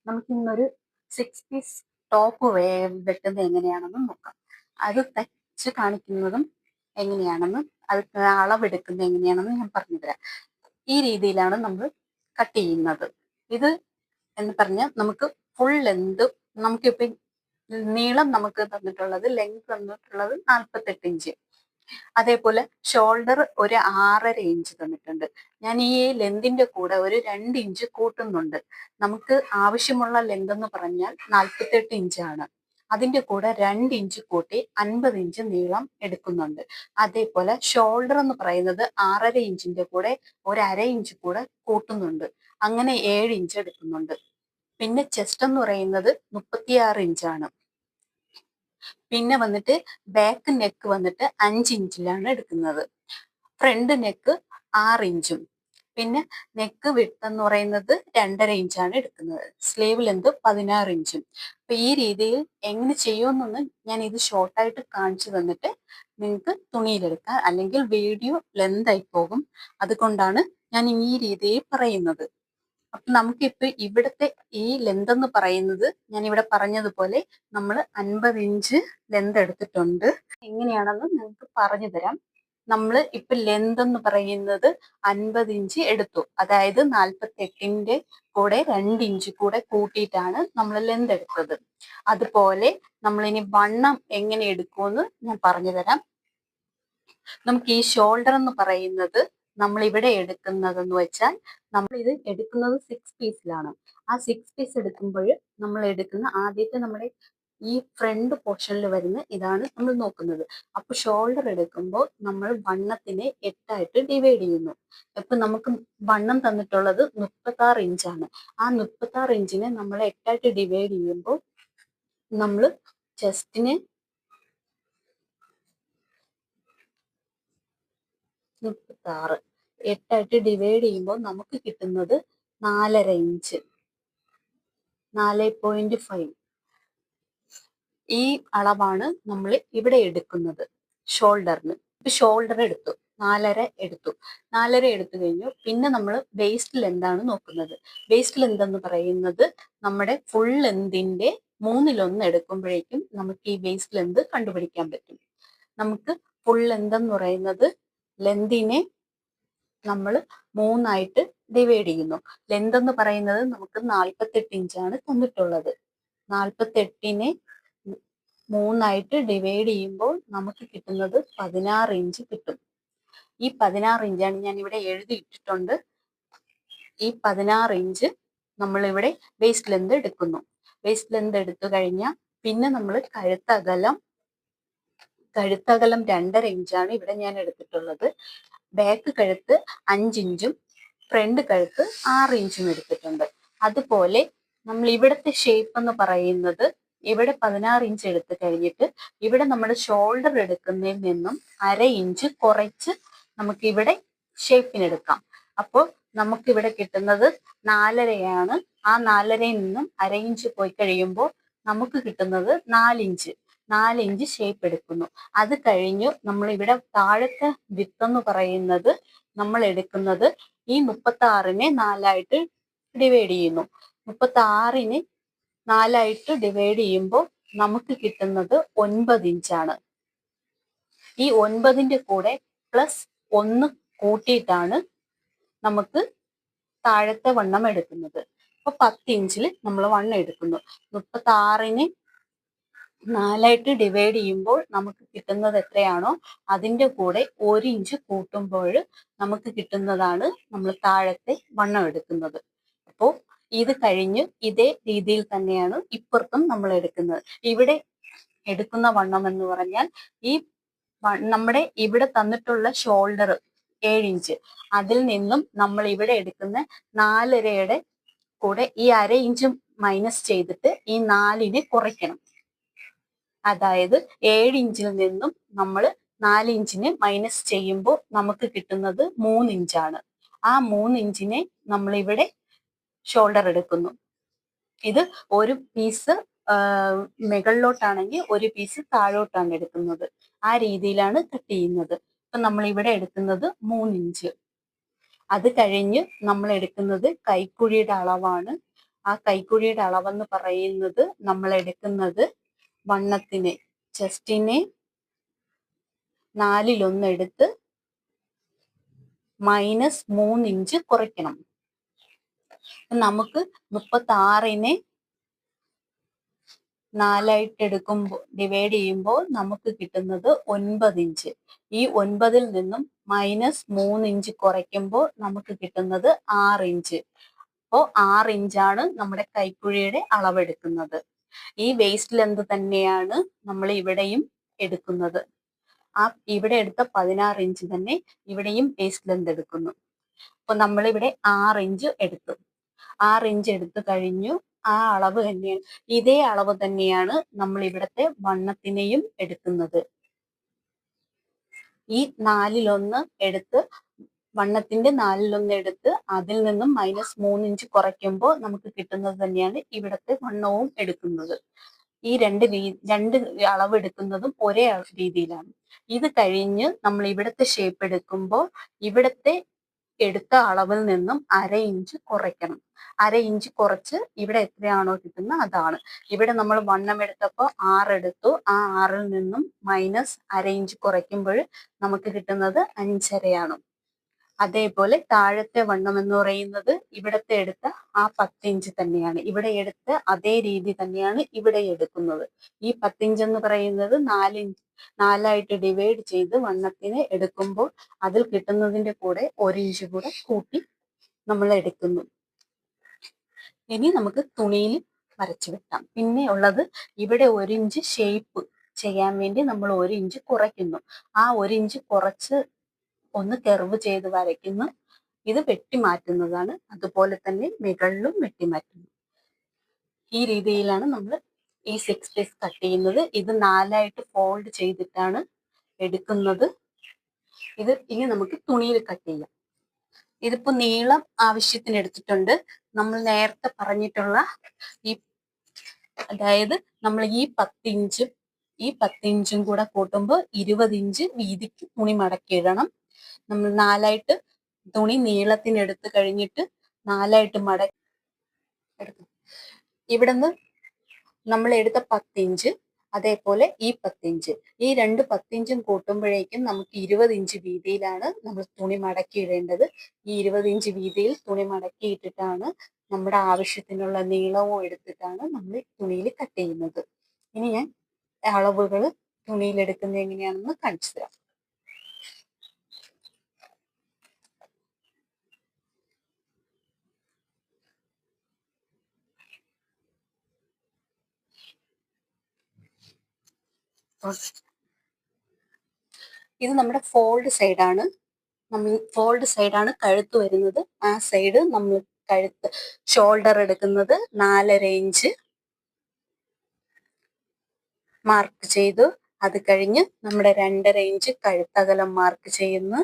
നമുക്ക് ഇന്നൊരു 6 piece top വെട്ടുന്നത് എങ്ങനെയാണെന്ന് നോക്കാം. അത് തയ്ച്ച് കാണിക്കുന്നതും എങ്ങനെയാണെന്ന്, അത് അളവെടുക്കുന്നത് എങ്ങനെയാണെന്ന് ഞാൻ പറഞ്ഞുതരാം. ഈ രീതിയിലാണ് നമ്മൾ കട്ട് ചെയ്യുന്നത്. ഇത് എന്ന് പറഞ്ഞാൽ നമുക്ക് ഫുൾ ലെന്ത്, നമുക്കിപ്പം നീളം നമുക്ക് തന്നിട്ടുള്ളത്, ലെങ്ത് തന്നിട്ടുള്ളത് 48 ഇഞ്ച്. അതേപോലെ ഷോൾഡർ ഒരു 6.5 ഇഞ്ച് തന്നിട്ടുണ്ട്. ഞാൻ ഈ ലെന്തിന്റെ കൂടെ ഒരു 2 ഇഞ്ച് കൂട്ടുന്നുണ്ട്. നമുക്ക് ആവശ്യമുള്ള ലെന്ത് എന്ന് പറഞ്ഞാൽ 48 ഇഞ്ചാണ്. അതിന്റെ കൂടെ 2 ഇഞ്ച് കൂട്ടി 50 ഇഞ്ച് നീളം എടുക്കുന്നുണ്ട്. അതേപോലെ ഷോൾഡർ എന്ന് പറയുന്നത് 6.5 ഇഞ്ചിന്റെ കൂടെ ഒരു 1/2 ഇഞ്ച് കൂടെ കൂട്ടുന്നുണ്ട്. അങ്ങനെ 7 ഇഞ്ച് എടുക്കുന്നുണ്ട്. പിന്നെ ചെസ്റ്റ് എന്ന് പറയുന്നത് 36 ഇഞ്ചാണ്. പിന്നെ വന്നിട്ട് ബാക്ക് നെക്ക് വന്നിട്ട് 5 ഇഞ്ചിലാണ് എടുക്കുന്നത്. ഫ്രണ്ട് നെക്ക് 6 ഇഞ്ചും. പിന്നെ നെക്ക് വിഡ്ത്ത് എന്ന് പറയുന്നത് 2.5 ഇഞ്ചാണ് എടുക്കുന്നത്. സ്ലീവ് ലെന്ത് 16 ഇഞ്ചും. അപ്പൊ ഈ രീതിയിൽ എങ്ങനെ ചെയ്യുമെന്നൊന്ന് ഞാൻ ഇത് ഷോർട്ടായിട്ട് കാണിച്ചു തന്നിട്ട് നിങ്ങൾക്ക് തുണിയിലെടുക്കാം, അല്ലെങ്കിൽ വീഡിയോ ലെന്ത് ആയി പോകും. അതുകൊണ്ടാണ് ഞാൻ ഈ രീതിയിൽ പറയുന്നത്. അപ്പൊ നമുക്കിപ്പോ ഇവിടുത്തെ ഈ ലെന്ത് എന്ന് പറയുന്നത്, ഞാൻ ഇവിടെ പറഞ്ഞതുപോലെ നമ്മൾ 50 ഇഞ്ച് ലെന്ത് എടുത്തിട്ടുണ്ട്. എങ്ങനെയാണെന്ന് നിങ്ങൾക്ക് പറഞ്ഞു തരാം. നമ്മൾ ഇപ്പൊ ലെന്ത് എന്ന് പറയുന്നത് 50 ഇഞ്ച് എടുത്തു. അതായത് 48ന്റെ കൂടെ 2 ഇഞ്ച് കൂടെ കൂട്ടിയിട്ടാണ് നമ്മൾ ലെന്ത് എടുത്തത്. അതുപോലെ നമ്മൾ ഇനി വണ്ണം എങ്ങനെ എടുക്കുമെന്ന് ഞാൻ പറഞ്ഞു തരാം. നമുക്ക് ഈ ഷോൾഡർ എന്ന് പറയുന്നത് നമ്മൾ ഇവിടെ എടുക്കുന്നതെന്ന് വെച്ചാൽ, നമ്മൾ ഇത് എടുക്കുന്നത് 6 പീസിലാണ്. ആ 6 പീസ് എടുക്കുമ്പോൾ നമ്മൾ എടുക്കുന്ന ആദ്യത്തെ നമ്മുടെ ഈ ഫ്രണ്ട് പോർഷനിൽ വരുന്ന ഇതാണ് നമ്മൾ നോക്കുന്നത്. അപ്പൊ ഷോൾഡർ എടുക്കുമ്പോൾ നമ്മൾ വണ്ണത്തിനെ 8ആയിട്ട് ഡിവൈഡ് ചെയ്യുന്നു. ഇപ്പൊ നമുക്ക് വണ്ണം തന്നിട്ടുള്ളത് 36 ഇഞ്ചാണ്. ആ 36 ഇഞ്ചിനെ നമ്മൾ 8ആയിട്ട് ഡിവൈഡ് ചെയ്യുമ്പോൾ നമ്മൾ ചെസ്റ്റിന് 36 8ആയിട്ട് ഡിവൈഡ് ചെയ്യുമ്പോൾ നമുക്ക് കിട്ടുന്നത് 4.5 ഇഞ്ച്, 4.5. ഈ അളവാണ് നമ്മൾ ഇവിടെ എടുക്കുന്നത് ഷോൾഡറിന്. ഇപ്പൊ ഷോൾഡർ എടുത്തു, 4.5 എടുത്തു. 4.5 എടുത്തു കഴിഞ്ഞു. പിന്നെ നമ്മൾ വേസ്റ്റ് ലെന്താണ് നോക്കുന്നത്. വേസ്റ്റ് ലെന്ത് എന്ന് പറയുന്നത് നമ്മുടെ ഫുൾ ലെന്തിന്റെ 1/3 എടുക്കുമ്പോഴേക്കും നമുക്ക് ഈ വേസ്റ്റ് ലെന്ത് കണ്ടുപിടിക്കാൻ പറ്റും. നമുക്ക് ഫുൾ ലെന്ത് എന്ന് പറയുന്നത്, ലെന്തിനെ നമ്മൾ 3ആയിട്ട് ഡിവൈഡ് ചെയ്യുന്നു. ലെന്ത് എന്ന് പറയുന്നത് നമുക്ക് 48 ഇഞ്ചാണ് തന്നിട്ടുള്ളത്. 48നെ 3ആയിട്ട് ഡിവൈഡ് ചെയ്യുമ്പോൾ നമുക്ക് കിട്ടുന്നത് 16 ഇഞ്ച് കിട്ടും. ഈ 16 ഇഞ്ചാണ് ഞാൻ ഇവിടെ എഴുതിയിട്ടിട്ടുണ്ട്. ഈ 16 ഇഞ്ച് നമ്മളിവിടെ വേസ്റ്റ് ലെന്ത് എടുക്കുന്നു. വേസ്റ്റ് ലെന്ത് എടുത്തു കഴിഞ്ഞാൽ പിന്നെ നമ്മൾ കഴുത്തകലം 2.5 ഇഞ്ചാണ് ഇവിടെ ഞാൻ എടുത്തിട്ടുള്ളത്. ബാക്ക് കഴുത്ത് 5 ഇഞ്ചും ഫ്രണ്ട് കഴുത്ത് 6 ഇഞ്ചും എടുത്തിട്ടുണ്ട്. അതുപോലെ നമ്മൾ ഇവിടുത്തെ ഷേപ്പ് എന്ന് പറയുന്നത്, ഇവിടെ 16 ഇഞ്ച് എടുത്തു കഴിഞ്ഞിട്ട് ഇവിടെ നമ്മൾ ഷോൾഡർ എടുക്കുന്നതിൽ നിന്നും 1/2 ഇഞ്ച് കുറച്ച് നമുക്ക് ഇവിടെ ഷേപ്പിനെടുക്കാം. അപ്പോൾ നമുക്കിവിടെ കിട്ടുന്നത് 4.5 ആ 4.5യിൽ നിന്നും 1/2 ഇഞ്ച് പോയി കഴിയുമ്പോൾ നമുക്ക് കിട്ടുന്നത് 4 ഇഞ്ച്. 4 ഇഞ്ച് ഷേപ്പ് എടുക്കുന്നു. അത് കഴിഞ്ഞു നമ്മൾ ഇവിടെ താഴത്തെ വിത്ത് എന്ന് പറയുന്നത് നമ്മൾ എടുക്കുന്നത് ഈ 36നെ 4ആയിട്ട് ഡിവൈഡ് ചെയ്യുന്നു. 36നെ 4ആയിട്ട് ഡിവൈഡ് ചെയ്യുമ്പോൾ നമുക്ക് കിട്ടുന്നത് 9 ഇഞ്ചാണ്. ഈ 9ന്റെ കൂടെ +1 കൂട്ടിയിട്ടാണ് നമുക്ക് താഴത്തെ വണ്ണം എടുക്കുന്നത്. അപ്പൊ 10 ഇഞ്ചിൽ നമ്മൾ വണ്ണം എടുക്കുന്നു. 36നെ 4ആയിട്ട് ഡിവൈഡ് ചെയ്യുമ്പോൾ നമുക്ക് കിട്ടുന്നത് എത്രയാണോ അതിന്റെ കൂടെ 1 ഇഞ്ച് കൂട്ടുമ്പോൾ നമുക്ക് കിട്ടുന്നതാണ് നമ്മൾ താഴത്തെ വണ്ണം എടുക്കുന്നത്. അപ്പോൾ ഇത് കഴിഞ്ഞ് ഇതേ രീതിയിൽ തന്നെയാണ് ഇപ്പുറത്തും നമ്മൾ എടുക്കുന്നത്. ഇവിടെ എടുക്കുന്ന വണ്ണം എന്ന് പറഞ്ഞാൽ, ഈ നമ്മുടെ ഇവിടെ തന്നിട്ടുള്ള ഷോൾഡർ 7 ഇഞ്ച്, അതിൽ നിന്നും നമ്മൾ ഇവിടെ എടുക്കുന്ന 4.5യുടെ കൂടെ ഈ 1/2 ഇഞ്ച് മൈനസ് ചെയ്തിട്ട് ഈ 4നെ കുറയ്ക്കണം. അതായത് 7 ഇഞ്ചിൽ നിന്നും നമ്മൾ 4 ഇഞ്ചിനെ മൈനസ് ചെയ്യുമ്പോൾ നമുക്ക് കിട്ടുന്നത് 3 ഇഞ്ചാണ്. ആ 3 ഇഞ്ചിനെ നമ്മൾ ഇവിടെ ഷോൾഡർ എടുക്കുന്നു. ഇത് ഒരു പീസ് മുകളിലോട്ടാണെങ്കിൽ ഒരു പീസ് താഴോട്ടാണ് എടുക്കുന്നത്. ആ രീതിയിലാണ് കട്ട് ചെയ്യുന്നത്. ഇപ്പൊ നമ്മൾ ഇവിടെ എടുക്കുന്നത് 3 ഇഞ്ച്. അത് കഴിഞ്ഞ് നമ്മൾ എടുക്കുന്നത് കൈക്കുഴിയുടെ അളവാണ്. ആ കൈക്കുഴിയുടെ അളവെന്ന് പറയുന്നത് നമ്മൾ എടുക്കുന്നത് വണ്ണത്തിന് ചെസ്റ്റിനെ 1/4 എടുത്ത് -3 ഇഞ്ച് കുറയ്ക്കണം. നമുക്ക് 36നെ 4ആയിട്ട് എടുക്കുമ്പോൾ ഡിവൈഡ് ചെയ്യുമ്പോൾ നമുക്ക് കിട്ടുന്നത് 9 ഇഞ്ച്. ഈ 9ൽ നിന്നും -3 ഇഞ്ച് കുറയ്ക്കുമ്പോൾ നമുക്ക് കിട്ടുന്നത് 6 ഇഞ്ച്. അപ്പോൾ 6 ഇഞ്ചാണ് നമ്മുടെ കൈക്കുഴിയുടെ അളവെടുക്കുന്നത്. ഈ വേസ്റ്റ് ലെന്ത് തന്നെയാണ് നമ്മൾ ഇവിടെയും എടുക്കുന്നത്. ഇവിടെ എടുത്ത 16 ഇഞ്ച് തന്നെ ഇവിടെയും വേസ്റ്റ് ലെന്ത് എടുക്കുന്നു. അപ്പൊ നമ്മളിവിടെ 6 ഇഞ്ച് എടുത്തു. 6 ഇഞ്ച് എടുത്തു കഴിഞ്ഞു. ആ അളവ് തന്നെയാണ്, ഇതേ അളവ് തന്നെയാണ് നമ്മൾ ഇവിടത്തെ വണ്ണത്തിനെയും എടുക്കുന്നത്. ഈ 1/4 എടുത്ത് വണ്ണത്തിന്റെ 1/4 എടുത്ത് അതിൽ നിന്നും -3 ഇഞ്ച് കുറയ്ക്കുമ്പോൾ നമുക്ക് കിട്ടുന്നത് തന്നെയാണ് ഇവിടത്തെ വണ്ണവും എടുക്കുന്നത്. ഈ രണ്ട് അളവ് എടുക്കുന്നതും ഒരേ രീതിയിലാണ്. ഇത് കഴിഞ്ഞ് നമ്മൾ ഇവിടത്തെ ഷേപ്പ് എടുക്കുമ്പോൾ ഇവിടത്തെ എടുത്ത അളവിൽ നിന്നും 1/2 ഇഞ്ച് കുറയ്ക്കണം. 1/2 ഇഞ്ച് കുറച്ച് ഇവിടെ എത്രയാണോ കിട്ടുന്നത് അതാണ്. ഇവിടെ നമ്മൾ വണ്ണം എടുത്തപ്പോൾ 6 എടുത്തു. ആ 6ൽ നിന്നും -1/2 ഇഞ്ച് കുറയ്ക്കുമ്പോൾ നമുക്ക് കിട്ടുന്നത് 5.5 അതേപോലെ താഴത്തെ വണ്ണം എന്ന് പറയുന്നത് ഇവിടത്തെ എടുത്ത ആ 10 ഇഞ്ച് തന്നെയാണ്. ഇവിടെ എടുത്ത അതേ രീതി തന്നെയാണ് ഇവിടെ എടുക്കുന്നത്. ഈ 10 ഇഞ്ച് എന്ന് പറയുന്നത് 4ആയിട്ട് ഡിവൈഡ് ചെയ്ത് വണ്ണത്തിന് എടുക്കുമ്പോൾ അതിൽ കിട്ടുന്നതിന്റെ കൂടെ 1 ഇഞ്ച് കൂടെ കൂട്ടി നമ്മൾ എടുക്കുന്നു. ഇനി നമുക്ക് തുണിയിൽ വരച്ചു വെക്കാം. പിന്നെ ഉള്ളത് ഇവിടെ 1 ഇഞ്ച് ഷേപ്പ് ചെയ്യാൻ വേണ്ടി നമ്മൾ 1 ഇഞ്ച് കുറയ്ക്കുന്നു. ആ 1 ഇഞ്ച് കുറച്ച് ഒന്ന് കർവ് ചെയ്ത് വരയ്ക്കുന്നു. ഇത് വെട്ടിമാറ്റുന്നതാണ്. അതുപോലെ തന്നെ മുകളിലും വെട്ടിമാറ്റുന്നു. ഈ രീതിയിലാണ് നമ്മൾ ഈ 6 പീസ് കട്ട് ചെയ്യുന്നത്. ഇത് 4ആയിട്ട് ഫോൾഡ് ചെയ്തിട്ടാണ് എടുക്കുന്നത്. ഇനി നമുക്ക് തുണിയിൽ കട്ട് ചെയ്യാം. ഇതിപ്പോ നീളം ആവശ്യത്തിന് എടുത്തിട്ടുണ്ട്. നമ്മൾ നേരത്തെ പറഞ്ഞിട്ടുള്ള അതായത് നമ്മൾ ഈ 10 ഇഞ്ചും കൂടെ കൂട്ടുമ്പോൾ 20 ഇഞ്ച് വീതിക്ക് തുണി മടക്കിയിടണം. നമ്മൾ 4ആയിട്ട് തുണി നീളത്തിന് എടുത്ത് കഴിഞ്ഞിട്ട് 4ആയിട്ട് മടക്കി എടുക്കും. ഇവിടുന്ന് നമ്മൾ എടുത്ത 10 ഇഞ്ച് അതേപോലെ ഈ 10 ഇഞ്ച്, ഈ രണ്ട് 10 ഇഞ്ചും കൂട്ടുമ്പോഴേക്കും നമുക്ക് 20 ഇഞ്ച് വീതിയിലാണ് നമ്മൾ തുണി മടക്കി ഇടേണ്ടത്. ഈ 20 ഇഞ്ച് വീതിയിൽ തുണി മടക്കി ഇട്ടിട്ടാണ് നമ്മുടെ ആവശ്യത്തിനുള്ള നീളവും എടുത്തിട്ടാണ് നമ്മൾ തുണിയിൽ കട്ട് ചെയ്യുന്നത്. ഇനി ഞാൻ അളവുകൾ തുണിയിൽ എടുക്കുന്നത് എങ്ങനെയാണെന്ന് കാണിച്ചു തരാം. ഇത് നമ്മുടെ ഫോൾഡ് സൈഡാണ്. ഫോൾഡ് സൈഡാണ് കഴുത്ത് വരുന്നത്. ആ സൈഡ് നമ്മൾ കഴുത്ത് ഷോൾഡർ എടുക്കുന്നത് 4.5 ഇഞ്ച് മാർക്ക് ചെയ്തു. അത് കഴിഞ്ഞ് നമ്മുടെ 2.5 ഇഞ്ച് കഴുത്തകലം മാർക്ക് ചെയ്യുന്നു.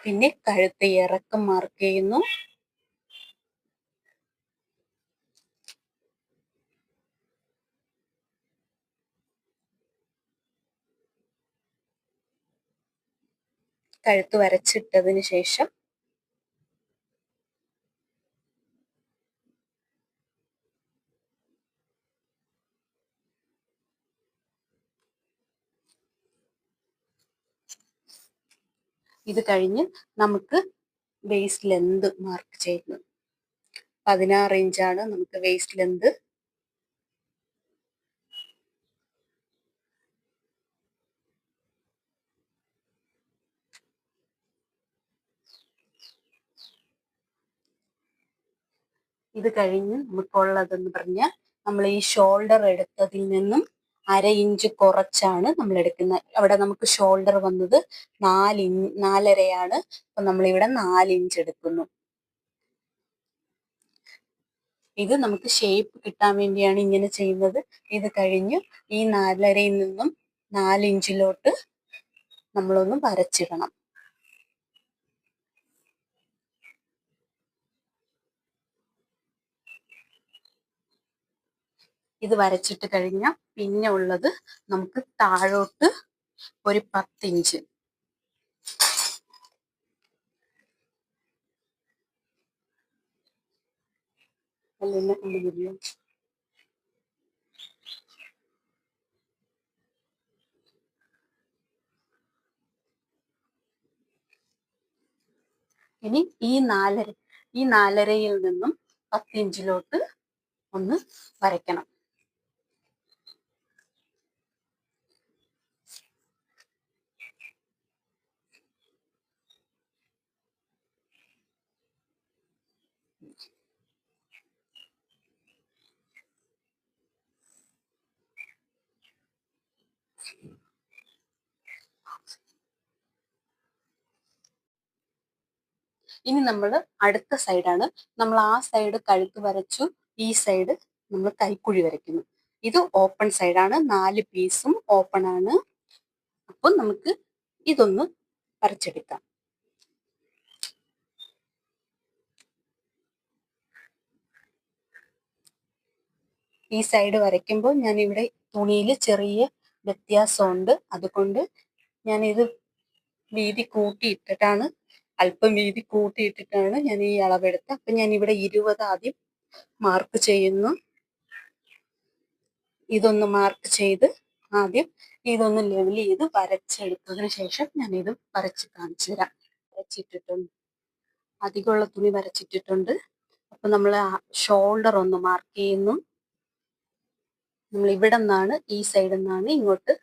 പിന്നെ കഴുത്ത് ഇറക്കം മാർക്ക് ചെയ്യുന്നു. കഴുത്ത് വരച്ചിട്ടതിന് ശേഷം ഇത് കഴിഞ്ഞ് നമുക്ക് വേസ്റ്റ് ലെന്ത് മാർക്ക് ചെയ്യുന്നു. 16 ഇഞ്ചാണ് നമുക്ക് വേസ്റ്റ് ലെന്ത്. ഇത് കഴിഞ്ഞ് നമുക്കുള്ളതെന്ന് പറഞ്ഞാൽ നമ്മൾ ഈ ഷോൾഡർ എടുത്തതിൽ നിന്നും 1/2 ഇഞ്ച് കുറച്ചാണ് നമ്മൾ എടുക്കുന്നത്. അവിടെ നമുക്ക് ഷോൾഡർ വന്നത് 4.5 അപ്പൊ നമ്മളിവിടെ 4 ഇഞ്ച് എടുക്കുന്നു. ഇത് നമുക്ക് ഷേപ്പ് കിട്ടാൻ വേണ്ടിയാണ് ഇങ്ങനെ ചെയ്യുന്നത്. ഇത് കഴിഞ്ഞ് ഈ 4.5യിൽ നിന്നും 4 ഇഞ്ചിലോട്ട് നമ്മളൊന്ന് വരച്ചിടണം. ഇത് വരച്ചിട്ട് കഴിഞ്ഞാൽ പിന്നെ ഉള്ളത് നമുക്ക് താഴോട്ട് ഒരു 10 ഇഞ്ച് അല്ല എന്നെ കണ്ടുപിടിയോ. ഇനി ഈ നാലരയിൽ നിന്നും 10 ഇഞ്ചിലോട്ട് ഒന്ന് വരയ്ക്കണം. ഇനി നമ്മൾ അടുത്ത സൈഡാണ്. നമ്മൾ ആ സൈഡ് കഴുത്ത് വരച്ചു, ഈ സൈഡ് നമ്മൾ കൈക്കുഴി വരയ്ക്കുന്നു. ഇത് ഓപ്പൺ സൈഡാണ്, 4 പീസും ഓപ്പൺ ആണ്. അപ്പം നമുക്ക് ഇതൊന്ന് വരച്ചെടുക്കാം. ഈ സൈഡ് വരയ്ക്കുമ്പോൾ ഞാൻ ഇവിടെ തുണിയിൽ ചെറിയ വ്യത്യാസമുണ്ട്, അതുകൊണ്ട് ഞാനിത് വീതി കൂട്ടിയിട്ടിട്ടാണ്, അല്പം വീതി കൂട്ടിയിട്ടിട്ടാണ് ഞാൻ ഈ അളവെടുത്തത്. അപ്പം ഞാൻ ഇവിടെ 20 ആദ്യം മാർക്ക് ചെയ്യുന്നു. ഇതൊന്ന് മാർക്ക് ചെയ്ത് ആദ്യം ഇതൊന്ന് ലെവൽ ചെയ്ത് വരച്ചെടുത്തതിന് ശേഷം ഞാൻ ഇത് വരച്ച് കാണിച്ചു തരാം. വരച്ചിട്ടിട്ടുണ്ട്, അധികമുള്ള തുണി വരച്ചിട്ടിട്ടുണ്ട്. അപ്പൊ നമ്മൾ ഷോൾഡർ ഒന്ന് മാർക്ക് ചെയ്യുന്നു. നമ്മൾ ഇവിടെ നിന്നാണ്, ഈ സൈഡിൽ നിന്നാണ് ഇങ്ങോട്ട്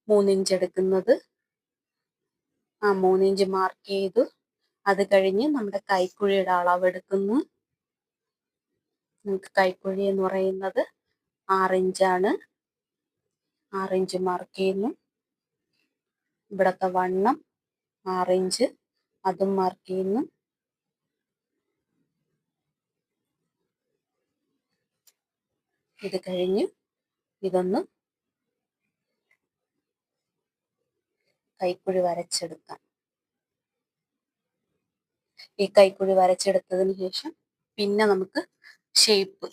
3 ഇഞ്ച് എടുക്കുന്നത്. ആ 3 ഇഞ്ച് മാർക്ക് ചെയ്തു. അത് കഴിഞ്ഞ് നമ്മുടെ കൈക്കുഴിയുടെ അളവെടുക്കുന്നു. നമുക്ക് കൈക്കുഴി എന്ന് പറയുന്നത് 6 ഇഞ്ചാണ്. 6 ഇഞ്ച് മാർക്ക് ചെയ്യുന്നു. ഇവിടത്തെ വണ്ണം 6 ഇഞ്ച്, അതും മാർക്ക് ചെയ്യുന്നു. ഇത് കഴിഞ്ഞ് ഇതൊന്ന് കൈക്കുഴി വരച്ചെടുക്കാം. ഈ കൈക്കുഴി വരച്ചെടുത്തതിന് ശേഷം പിന്നെ നമുക്ക് ഷേപ്പ്,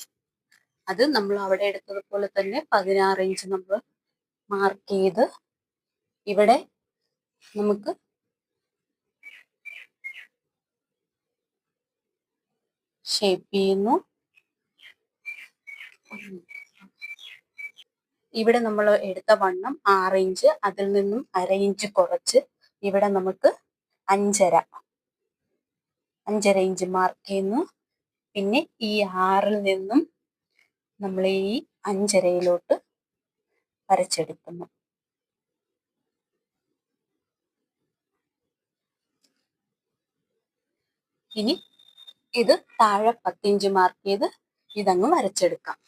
അത് നമ്മൾ അവിടെ എടുത്തതുപോലെ തന്നെ 16 ഇഞ്ച് നമ്മൾ മാർക്ക് ചെയ്ത് ഇവിടെ നമുക്ക് ഷേപ്പ് ചെയ്യുന്നു. ഇവിടെ നമ്മൾ എടുത്ത വണ്ണം 6 ഇഞ്ച്, അതിൽ നിന്നും 1/2 ഇഞ്ച് കുറച്ച് ഇവിടെ നമുക്ക് 5.5 ഇഞ്ച് മാർക്ക് ചെയ്യുന്നു. പിന്നെ ഈ 6-ൽ നിന്നും നമ്മൾ ഈ 5.5-യിലോട്ട് വരച്ചെടുക്കുന്നു. ഇനി ഇത് താഴെ 10 ഇഞ്ച് മാർക്ക് ചെയ്ത് ഇതങ്ങ് വരച്ചെടുക്കാം.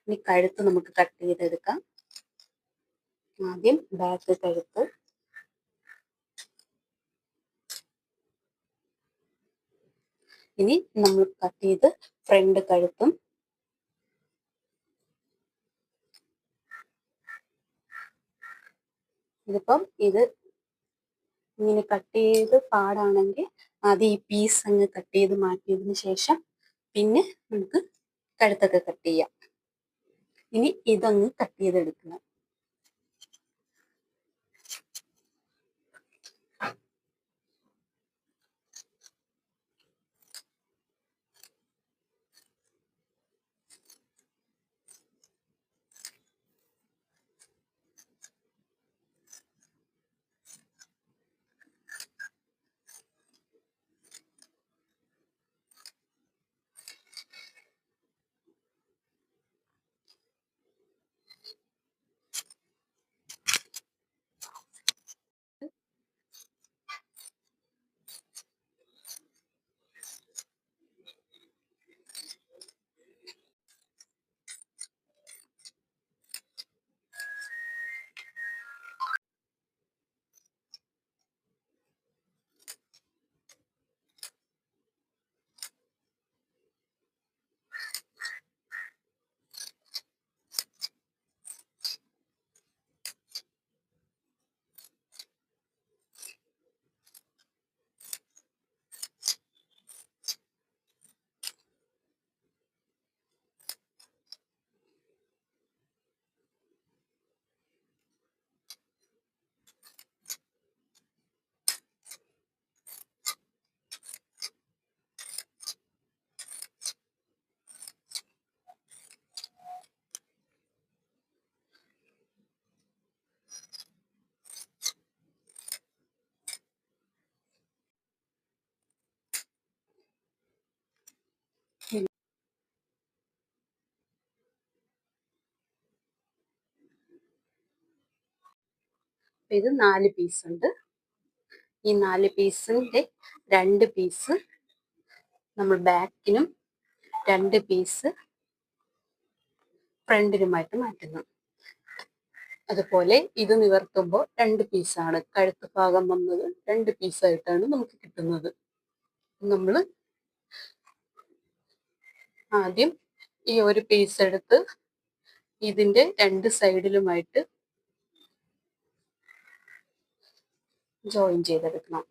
ഇനി കഴുത്ത് നമുക്ക് കട്ട് ചെയ്തെടുക്കാം. ആദ്യം ബാക്ക് കഴുത്ത്, ഇനി നമ്മൾ കട്ട് ചെയ്ത് ഫ്രണ്ട് കഴുത്തും. ഇതിപ്പം ഇത് ഇങ്ങനെ കട്ട് ചെയ്ത് പാടാണെങ്കിൽ ആദ്യം ഈ പീസ് അങ്ങ് കട്ട് ചെയ്ത് മാറ്റിയതിന് ശേഷം പിന്നെ നമുക്ക് കഴുത്തൊക്കെ കട്ട് ചെയ്യാം. ഇനി ഇതങ്ങ് കട്ട് ചെയ്തെടുക്കണം. ഇത് 4 പീസ് ഉണ്ട്. ഈ 4 പീസിന്റെ 2 പീസ് നമ്മൾ ബാക്കിനും 2 പീസ് ഫ്രണ്ടിനുമായിട്ട് മാറ്റുന്നു. അതുപോലെ ഇത് നിവർത്തുമ്പോൾ 2 പീസാണ് കഴുത്ത് ഭാഗം വന്നത്, 2 പീസായിട്ടാണ് നമുക്ക് കിട്ടുന്നത്. നമ്മൾ ആദ്യം ഈ ഒരു പീസ് എടുത്ത് ഇതിന്റെ 2 സൈഡിലുമായിട്ട് ജോയിൻ ചെയ്തെടുക്കണം.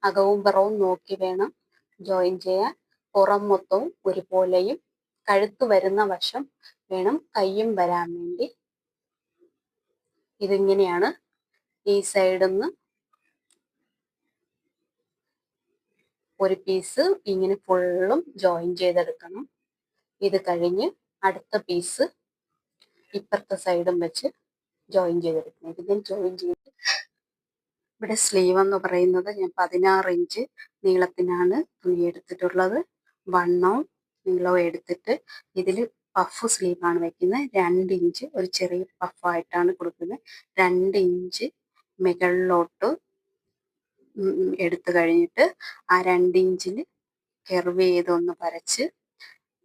അകവും പുറവും നോക്കി വേണം ജോയിൻ ചെയ്യാൻ. പുറം മൊത്തവും ഒരുപോലെയും കഴുത്ത് വരുന്ന വശം വേണം കയ്യും വരാൻ വേണ്ടി. ഇതിങ്ങനെയാണ്. ഈ സൈഡിൽ നിന്ന് ഒരു പീസ് ഇങ്ങനെ ഫുള്ളും ജോയിൻ ചെയ്തെടുക്കണം. ഇത് കഴിഞ്ഞ് അടുത്ത പീസ് ഇപ്പുറത്തെ സൈഡും വെച്ച് ജോയിൻ ചെയ്തെടുക്കണം. ഇത് ഞാൻ ജോയിൻ ചെയ്ത് ഇവിടെ സ്ലീവ് എന്ന് പറയുന്നത് ഞാൻ 16 ഇഞ്ച് നീളത്തിനാണ് തുണി എടുത്തിട്ടുള്ളത്. വണ്ണവും നീളവും എടുത്തിട്ട് ഇതിൽ പഫ് സ്ലീവാണ് വെക്കുന്നത്. 2 ഇഞ്ച് ഒരു ചെറിയ പഫായിട്ടാണ് കൊടുക്കുന്നത്. 2 ഇഞ്ച് മുകളിലോട്ട് എടുത്തു കഴിഞ്ഞിട്ട് ആ 2 ഇഞ്ചിൽ കെർവ് ചെയ്തൊന്ന് വരച്ച്,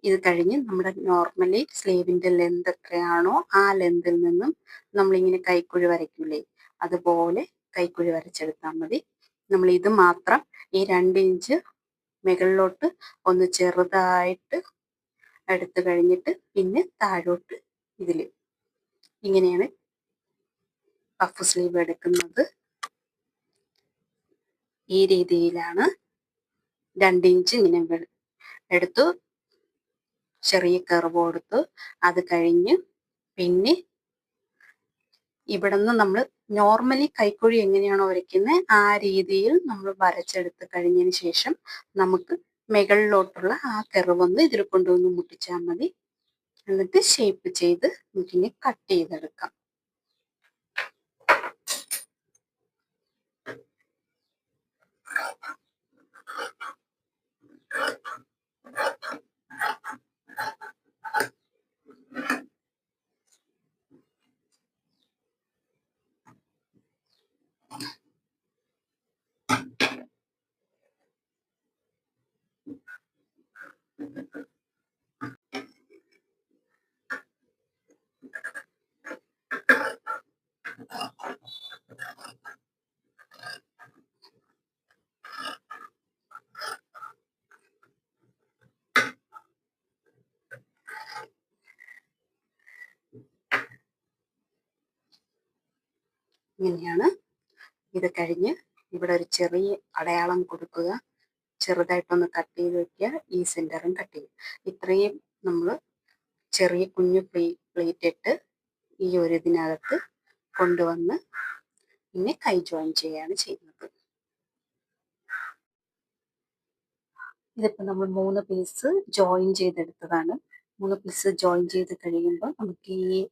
ഇത് കഴിഞ്ഞ് നമ്മുടെ നോർമലി സ്ലീവിന്റെ ലെന്ത് എത്രയാണോ ആ ലെന്തിൽ നിന്നും നമ്മളിങ്ങനെ കൈക്കുഴി വരയ്ക്കൂലേ, അതുപോലെ കൈക്കുഴി വരച്ചെടുത്താൽ മതി. നമ്മൾ ഇത് മാത്രം ഈ 2 ഇഞ്ച് മുകളിലോട്ട് ഒന്ന് ചെറുതായിട്ട് എടുത്തു കഴിഞ്ഞിട്ട് പിന്നെ താഴോട്ട് ഇതില് ഇങ്ങനെയാണ് പഫ് സ്ലീവ് എടുക്കുന്നത്. ഈ രീതിയിലാണ് 2 ഇഞ്ച് ഇങ്ങനെ എടുത്തു, ചെറിയ കർവ് കൊടുത്തു. അത് കഴിഞ്ഞ് പിന്നെ ഇവിടെ നിന്ന് നമ്മൾ നോർമലി കൈക്കുഴി എങ്ങനെയാണോ വരയ്ക്കുന്നത് ആ രീതിയിൽ നമ്മൾ വരച്ചെടുത്ത് കഴിഞ്ഞതിന് ശേഷം നമുക്ക് മുകളിലോട്ടുള്ള ആ കർവൊന്ന് ഇതിൽ കൊണ്ടുവന്ന് മുട്ടിച്ചാൽ മതി. എന്നിട്ട് ഷേപ്പ് ചെയ്ത് നമുക്കിനി കട്ട് ചെയ്തെടുക്കാം. ഇങ്ങനെയാണ്. ഇത് കഴിഞ്ഞ് ഇവിടെ ഒരു ചെറിയ അടയാളം കൊടുക്കുക, ചെറുതായിട്ടൊന്ന് കട്ട് ചെയ്ത് വെക്കുക, ഈ സെന്ററും കട്ട് ചെയ്യുക. ഇത്രയും നമ്മൾ ചെറിയ കുഞ്ഞു പ്ലേറ്റ് ഇട്ട് ഈ ഒരു ഇതിനകത്ത് കൊണ്ടുവന്ന് പിന്നെ കൈ ജോയിൻ ചെയ്യാണ് ചെയ്യുന്നത്. ഇതിപ്പോൾ നമ്മൾ 3 പീസ് ജോയിൻ ചെയ്തെടുത്തതാണ്. 3 പീസ് ജോയിൻ ചെയ്ത് കഴിയുമ്പോൾ നമുക്ക് ഈ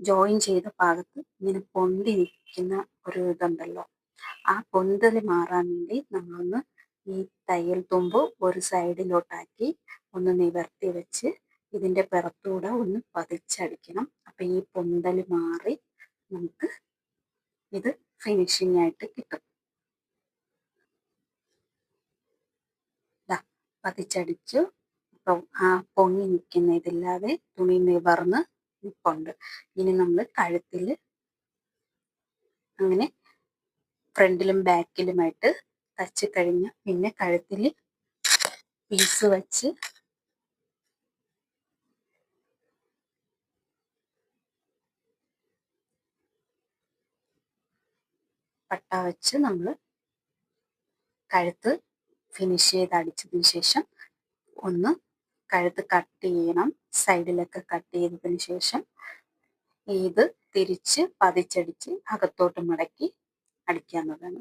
ജോയിൻ ചെയ്ത ഭാഗത്ത് ഇങ്ങനെ പൊന്തി നിൽക്കുന്ന ഒരു ഇതുണ്ടല്ലോ, ആ പൊന്തൽ മാറാൻ വേണ്ടി നമ്മളൊന്ന് ഈ തയ്യൽ തുമ്പ് ഒരു സൈഡിലോട്ടാക്കി ഒന്ന് നിവർത്തി വെച്ച് ഇതിന്റെ പുറത്തൂടെ ഒന്ന് പതിച്ചടിക്കണം. അപ്പൊ ഈ പൊന്തൽ മാറി നമുക്ക് ഇത് ഫിനിഷിംഗ് ആയിട്ട് കിട്ടും. പതിച്ചടിച്ചു. അപ്പം ആ പൊങ്ങി നിൽക്കുന്ന ഇതില്ലാതെ തുണി നിവർന്ന് നിൽപ്പുണ്ട്. ഇനി നമ്മൾ കഴുത്തിൽ അങ്ങനെ ഫ്രണ്ടിലും ബാക്കിലുമായിട്ട് തച്ച് കഴിഞ്ഞ് പിന്നെ കഴുത്തിൽ പീസ് വെച്ച് പട്ട വെച്ച് നമ്മൾ കഴുത്ത് ഫിനിഷ് ചെയ്ത് അടിച്ചതിന് ശേഷം ഒന്ന് കഴുത്ത് കട്ട് ചെയ്യണം. സൈഡിലൊക്കെ കട്ട് ചെയ്തതിന് ശേഷം ഇത് തിരിച്ച് പതിച്ചടിച്ച് അകത്തോട്ട് മടക്കി അടിക്കാവുന്നതാണ്.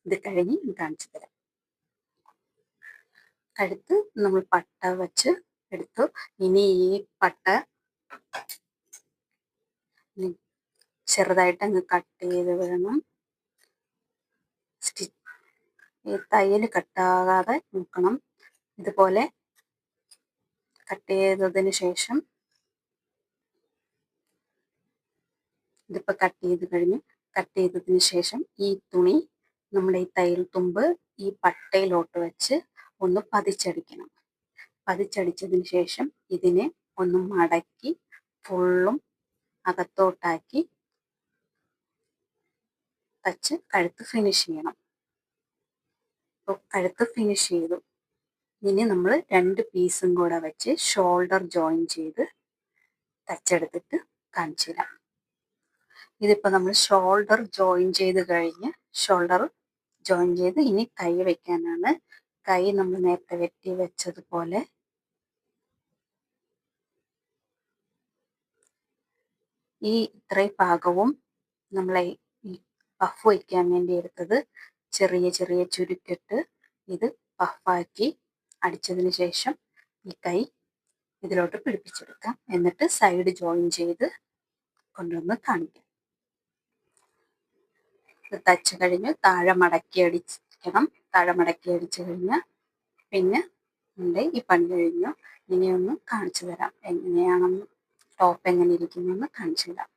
ഇത് കഴിഞ്ഞ് കാണിച്ചു തരാം. കഴുത്ത് നമ്മൾ പട്ട വെച്ച് എടുത്തു. ഇനി ഈ പട്ട ചെറുതായിട്ട് അങ്ങ് കട്ട് ചെയ്ത് വേണം ഈ തയ്യൽ കട്ടാകാതെ നോക്കണം. ഇതുപോലെ കട്ട് ചെയ്തതിന് ശേഷം ഇതിപ്പോൾ കട്ട് ചെയ്ത് കഴിഞ്ഞു. കട്ട് ചെയ്തതിന് ശേഷം ഈ തുണി നമ്മുടെ ഈ തയ്യൽ തുമ്പ് ഈ പട്ടയിലോട്ട് വെച്ച് ഒന്ന് പതിച്ചടിക്കണം. പതിച്ചടിച്ചതിന് ശേഷം ഇതിനെ ഒന്ന് മടക്കി ഫുള്ളും അകത്തോട്ടാക്കി തച്ച് കഴുത്ത് ഫിനിഷ് ചെയ്യണം. അപ്പോൾ കഴുത്ത് ഫിനിഷ് ചെയ്തു. ഇനി നമ്മൾ 2 പീസും കൂടെ വെച്ച് ഷോൾഡർ ജോയിൻ ചെയ്ത് തച്ചെടുത്തിട്ട് കാണിച്ചു തരാം. ഇതിപ്പോൾ നമ്മൾ ഷോൾഡർ ജോയിൻ ചെയ്ത് കഴിഞ്ഞ് ഇനി കൈ വെക്കാനാണ്. കൈ നമ്മൾ നേരത്തെ വെട്ടി വെച്ചതുപോലെ ഈ ഇത്രയും ഭാഗവും നമ്മളെ ഈ പഫ് വയ്ക്കാൻ വേണ്ടി എടുത്തത് ചെറിയ ചെറിയ ചുരുക്കിട്ട് ഇത് പഫാക്കി അടിച്ചതിന് ശേഷം ഈ കൈ ഇതിലോട്ട് പിടിപ്പിച്ചെടുക്കാം. എന്നിട്ട് സൈഡ് ജോയിൻ ചെയ്ത് കൊണ്ടുവന്ന് കാണിക്കാം. ഇത് തച്ച് കഴിഞ്ഞ് താഴെ മടക്കി അടിക്കണം. താഴെ മടക്കി അടിച്ചു കഴിഞ്ഞാൽ പിന്നെ നമ്മുടെ ഈ പണി കഴിഞ്ഞു. ഇനിയൊന്ന് കാണിച്ചു തരാം എങ്ങനെയാണെന്ന്, ടോപ്പ് എങ്ങനെ ഇരിക്കുന്നെന്ന് കാണിച്ചു തരാം.